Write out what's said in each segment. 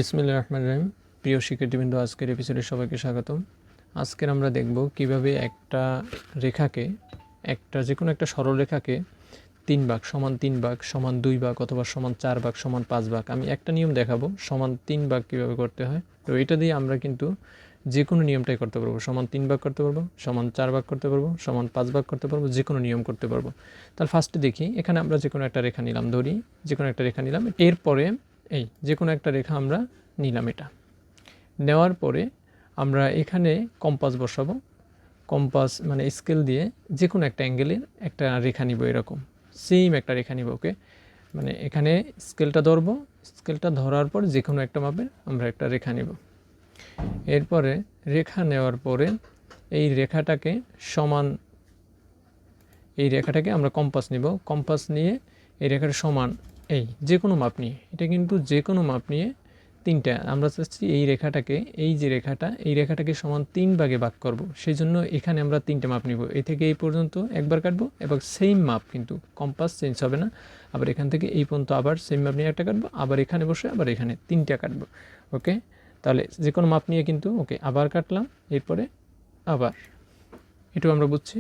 বিসমিল্লাহির রহমানির রহিম। প্রিয় শিক্ষার্থীবৃন্দ, আজকের এপিসোডে সবাইকে স্বাগতম। আজকের আমরা দেখব কিভাবে একটা রেখাকে যে কোনো একটা সরলরেখাকে 3 ভাগ সমান 3 ভাগ সমান 2 ভাগ অথবা সমান 4 ভাগ সমান 5 ভাগ, আমি একটা নিয়ম দেখাবো সমান 3 ভাগ কীভাবে করতে হয়। তো এটা দিয়ে আমরা কিন্তু যে কোনো নিয়মটাই করতে পারবো। সমান 3 ভাগ করতে পারবো, সমান 4 ভাগ করতে পারবো, সমান 5 ভাগ করতে পারবো, যে কোনো নিয়ম করতে পারবো। তাহলে ফার্স্টে দেখি, এখানে আমরা যে কোনো একটা রেখা নিলাম, ধরি যে কোনো একটা রেখা নিলাম। এরপরে এই যে কোনো একটা রেখা আমরা নিলাম। এটা নেওয়ার পরে আমরা এখানে কম্পাস বসাবো। কম্পাস মানে স্কেল দিয়ে যে কোনো একটা অ্যাঙ্গেলের একটা রেখা নিব, এরকম সেম একটা রেখা নিব। ওকে, মানে এখানে স্কেলটা ধরবো, স্কেলটা ধরার পর যে কোনো একটা মাপে আমরা একটা রেখা নিব। এরপরে রেখা নেওয়ার পরে এই রেখাটাকে সমান, এই রেখাটাকে আমরা কম্পাস নিব। কম্পাস নিয়ে এই রেখাটা সমান এই যে কোনো মাপ নিয়ে, এটা কিন্তু যে কোনো মাপ নিয়ে তিনটা আমরা চাচ্ছি এই রেখাটাকে, এই যে রেখাটা, এই রেখাটাকে সমান 3 ভাগে ভাগ করব। সেই জন্য এখানে আমরা 3টে মাপ নিব। এই থেকে এই পর্যন্ত একবার কাটবো এবং সেম মাপ, কিন্তু কম্পাস চেঞ্জ হবে না। আবার এখান থেকে এই পর্যন্ত আবার সেম মাপ নিয়ে একটা কাটবো, আবার এখানে বসে আবার এখানে 3টা কাটবো। ওকে, তাহলে যে কোনো মাপ নিয়ে কিন্তু ওকে আবার কাটলাম, এরপরে আবার এটাও আমরা বুঝছি।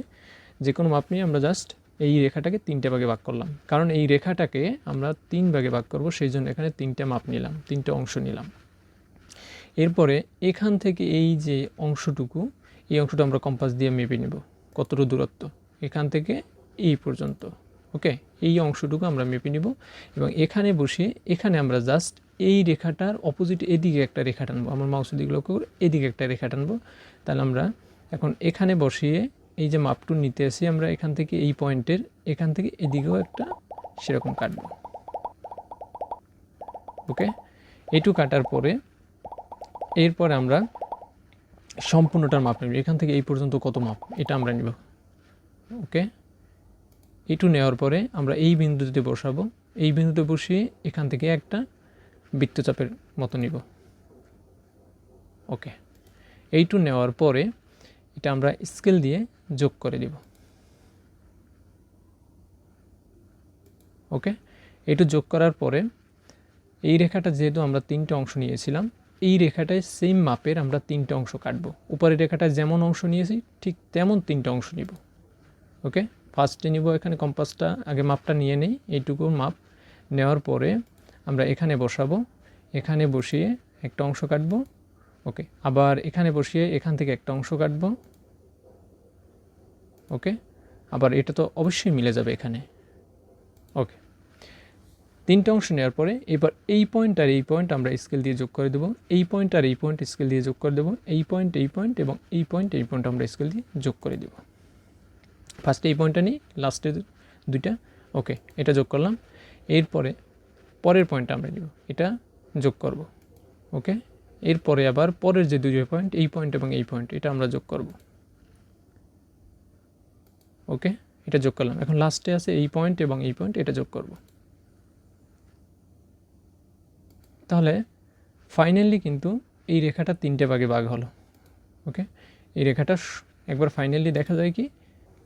যে কোনো মাপ নিয়ে আমরা জাস্ট এই রেখাটাকে 3টে ভাগে ভাগ করলাম, কারণ এই রেখাটাকে আমরা 3 ভাগে ভাগ করব, সেই জন্য এখানে 3টে মাপ নিলাম, 3টে অংশ নিলাম। এরপরে এখান থেকে এই যে অংশটুকু, এই অংশটা আমরা কম্পাস দিয়ে মেপে নেব কতটুকু দূরত্ব এখান থেকে এই পর্যন্ত। ওকে, এই অংশটুকু আমরা মেপে নেব এবং এখানে বসিয়ে এখানে আমরা জাস্ট এই রেখাটার অপোজিট এদিকে একটা রেখা টানবো। আমার মাউসের দিকে লক্ষ্য করে এদিকে একটা রেখা টানবো। তাহলে আমরা এখন এখানে বসিয়ে এই যে মাপটু নিতে আসি আমরা এখান থেকে, এই পয়েন্টের এখান থেকে এদিকেও একটা সেরকম কাটবো। ওকে, এইটু কাটার পরে এরপরে আমরা সম্পূর্ণটার মাপ নেব। এখান থেকে এই পর্যন্ত কত মাপ এটা আমরা নিব। ওকে, এইটু নেওয়ার পরে আমরা এই বিন্দুতে বসাবো। এই বিন্দুতে বসিয়ে এখান থেকে একটা বৃত্তচাপের মতো নিব। ওকে, এইটু নেওয়ার পরে এটা আমরা স্কেল দিয়ে যোগ করে দিব। ওকে, এইটু যোগ করার পরে এই রেখাটা যেহেতু আমরা 3টে অংশ নিয়েছিলাম, এই রেখাটায় সেম মাপের আমরা 3টে অংশ কাটবো। উপরের রেখাটায় যেমন অংশ নিয়েছি ঠিক তেমন 3টে অংশ নিব। ওকে, ফার্স্টে নিব এখানে কম্পাসটা, আগে মাপটা নিয়ে নেই, এইটুকু মাপ নেওয়ার পরে আমরা এখানে বসাবো। এখানে বসিয়ে একটা অংশ কাটবো। ওকে, আবার এখানে বসিয়ে এখান থেকে একটা অংশ কাটবো। ওকে, আবার এটা তো অবশ্যই মিলে যাবে এখানে। ওকে, 3টে অংশ নেওয়ার পরে এবার এই পয়েন্ট আর এই পয়েন্ট আমরা স্কেল দিয়ে যোগ করে দেবো। এই পয়েন্ট আর এই পয়েন্ট স্কেল দিয়ে যোগ করে দেবো। এই পয়েন্ট এবং এই পয়েন্ট আমরা স্কেল দিয়ে যোগ করে দেবো। ফার্স্টে এই পয়েন্টটা নিই, লাস্টের দুইটা। ওকে, এটা যোগ করলাম। এরপরে পরের পয়েন্টটা আমরা নিব, এটা যোগ করব। ওকে, এরপরে আবার পরের যে দুই পয়েন্ট, এই পয়েন্ট এবং এই পয়েন্ট, এটা আমরা যোগ করব। ওকে, এটা যোগ করলাম। এখন লাস্টে আছে এই পয়েন্ট এবং এই পয়েন্ট, এটা যোগ করব। তাহলে ফাইনালি কিন্তু এই রেখাটা 3টে ভাগে ভাগ হলো। ওকে, এই রেখাটা একবার ফাইনালি দেখা যায় কি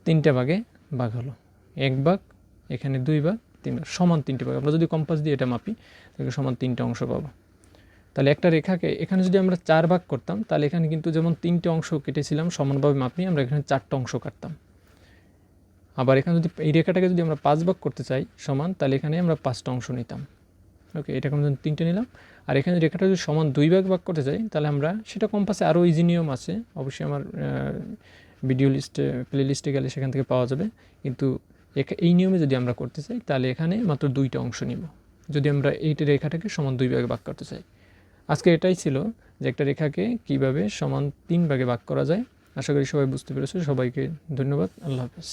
3টে ভাগে ভাগ হলো। 1 ভাগ, এখানে 2 ভাগ, 3 ভাগ, সমান 3টে ভাগ। আমরা যদি কম্পাস দিয়ে এটা মাপি তাহলে সমান 3টে অংশ পাবো। তাহলে একটা রেখাকে এখানে যদি আমরা 4 ভাগ করতাম, তাহলে এখানে কিন্তু যেমন 3টে অংশ কেটেছিলাম সমানভাবে মাপ নিয়ে, আমরা এখানে 4টে অংশ কাটতাম। আবার এখানে যদি এই রেখাটাকে যদি আমরা 5 ভাগ করতে চাই সমান, তাহলে এখানে আমরা 5টা অংশ নিতাম। ওকে, এটা আমরা 3টে নিলাম। আর এখানে রেখাটা যদি সমান 2 ভাগ ভাগ করতে চাই, তাহলে আমরা সেটা কম্পাসে আরও ইজি নিয়ম আছে, অবশ্যই আমার ভিডিও লিস্টে প্লে লিস্টে গেলে সেখান থেকে পাওয়া যাবে। কিন্তু এই নিয়মে যদি আমরা করতে চাই তাহলে এখানে মাত্র 2টা অংশ নিব, যদি আমরা এই রেখাটাকে সমান 2 ভাগে ভাগ করতে চাই। আজকে এটাই ছিল যে একটা রেখাকে কিভাবে সমান 3 ভাগে ভাগ করা যায়। আশা করি সবাই বুঝতে পেরেছে। সবাইকে ধন্যবাদ। আল্লাহ হাফেজ।